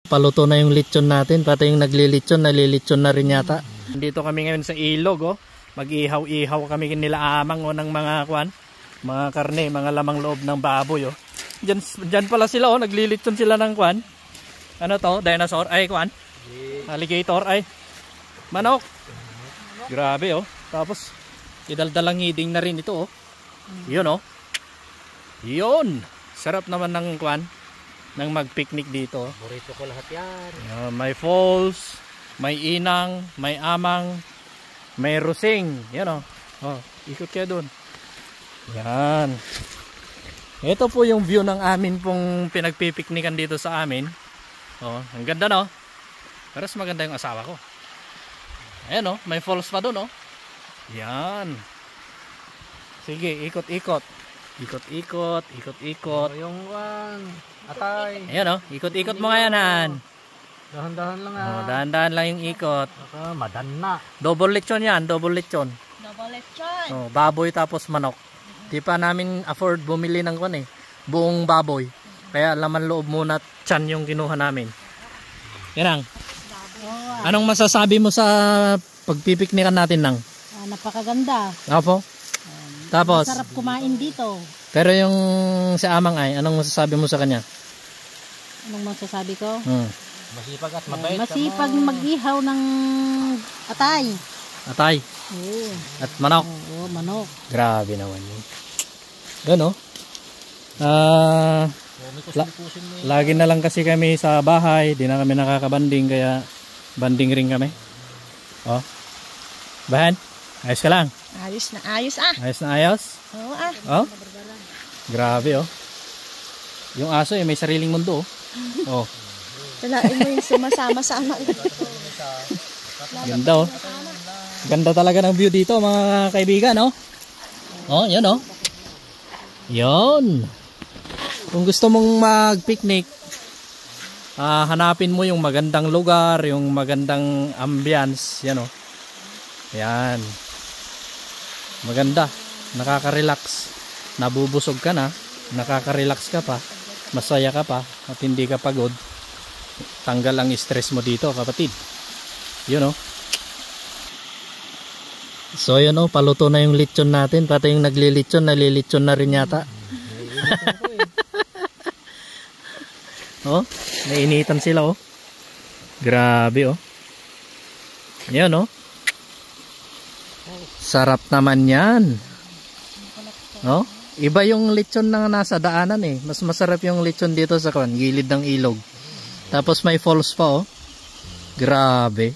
paluto na yung lechon natin. Pati yung naglilechon, nalilechon na rin yata. Dito kami ngayon sa ilog, oh. Mag-ihaw-ihaw kami nila amang, oh, ng mga kwan, mga karne, mga lamang loob ng baboy, oh. Diyan pala sila, oh. Naglilechon sila ng kwan. Ano to? Dinosaur? Ay, kwan? Alligator? Ay, manok. Grabe, oh. Tapos, idaldalang hiding na rin ito, oh. Yun, oh. Yun. Sarap naman ng kwan, ng mag-picnic dito. Burrito ko lahat yan. May falls, may inang, may amang, may rusing. Yan, oh. Oh, ikot kayo dun. Yan. Ito po yung view ng amin pong pinagpipiknikan dito sa amin. Oh, ang ganda, no? Pero mas maganda yung asawa ko. Ayan, oh. May falls pa dun, oh. Yan. Sige, ikot-ikot. Ikot-ikot, ikot-ikot. Yung atay. Ayan, oh. Ikot-ikot mo nga yan, Han. Dahan-dahan lang Oh, dahan-dahan lang yung ikot. Madanna. Double lechon yan, double lechon. Double lechon. Oh, baboy tapos manok. Di pa namin afford bumili ng kwan, eh. Buong baboy. Kaya laman loob muna tiyan yung kinuha namin. Yan ang. Anong masasabi mo sa pagpipiknikan natin nang? Napakaganda. Apo? Tapos? Masarap kumain dito. Pero yung sa amang ay, anong masasabi mo sa kanya? Anong masasabi ko? Masipag at mabait. Masipag mag-ihaw ng atay. Atay. Oo. At manok. Oo, manok. Grabe naman yun. Gano? Lagi na lang kasi kami sa bahay. Di na kami nakakabanding. Kaya banding rin kami. Oh. Bahan? Ayos ka lang? Ayos na ayos ah. Ayos na ayos? Oo ah. Oh? Grabe, oh. Yung aso, eh, may sariling mundo, oh. Oh. Talain mo yung sumasama-sama. Ganda, oh. Ganda talaga ng view dito, mga kaibigan, oh. Oh, yan, oh. Yon. Kung gusto mong mag-picnic, hanapin mo yung magandang lugar, yung magandang ambience, yan, oh. Yan. Maganda. Nakaka-relax. Nabubusog ka na, nakaka-relax ka pa, masaya ka pa, at hindi ka pagod. Tanggal ang stress mo dito, kapatid. Yun, oh. So yun, oh, paluto na yung lechon natin. Pati yung naglilechon, nalilechon na rin yata. Oh, nainitan sila, oh. Grabe, oh. Yan, oh. Sarap naman yan. Oh, iba yung lechon na nasa daanan, eh. Mas masarap yung lechon dito sa gilid ng ilog. Tapos may falls pa, oh. Grabe.